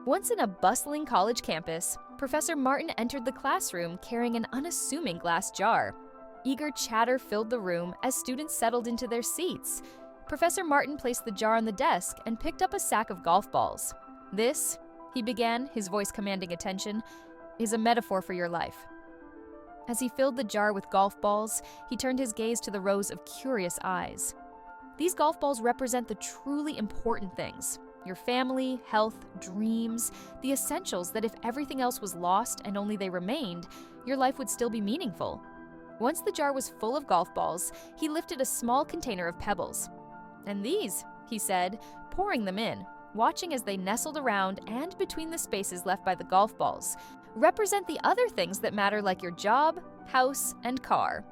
Once in a bustling college campus, Professor Martin entered the classroom carrying an unassuming glass jar. Eager chatter filled the room as students settled into their seats. Professor Martin placed the jar on the desk and picked up a sack of golf balls. "This," he began, his voice commanding attention, "is a metaphor for your life." As he filled the jar with golf balls, he turned his gaze to the rows of curious eyes. These golf balls represent the truly important things: your family, health, dreams, the essentials that if everything else was lost and only they remained, your life would still be meaningful. Once the jar was full of golf balls, he lifted a small container of pebbles. "And these," he said, pouring them in, watching as they nestled around and between the spaces left by the golf balls, "represent the other things that matter, like your job, house, and car."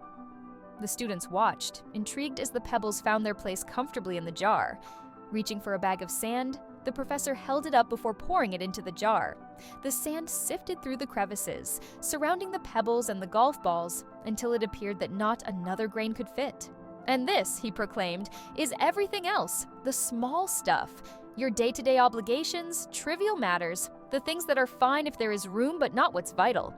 The students watched, intrigued as the pebbles found their place comfortably in the jar. Reaching for a bag of sand, the professor held it up before pouring it into the jar. The sand sifted through the crevices, surrounding the pebbles and the golf balls, until it appeared that not another grain could fit. "And this," he proclaimed, "is everything else, the small stuff, your day-to-day obligations, trivial matters, the things that are fine if there is room but not what's vital."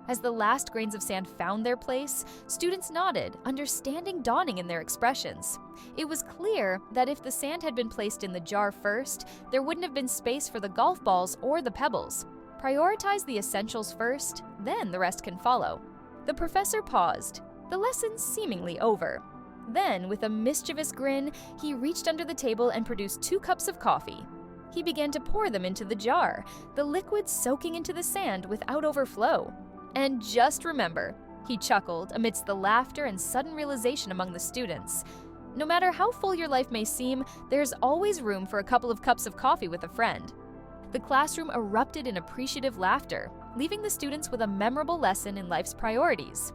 As the last grains of sand found their place, students nodded, understanding dawning in their expressions. It was clear that if the sand had been placed in the jar first, there wouldn't have been space for the golf balls or the pebbles. Prioritize the essentials first, then the rest can follow. The professor paused, the lesson seemingly over. Then, with a mischievous grin, he reached under the table and produced 2 cups of coffee. He began to pour them into the jar, the liquid soaking into the sand without overflow. "And just remember," he chuckled amidst the laughter and sudden realization among the students, "no matter how full your life may seem, there's always room for a couple of cups of coffee with a friend." The classroom erupted in appreciative laughter, leaving the students with a memorable lesson in life's priorities.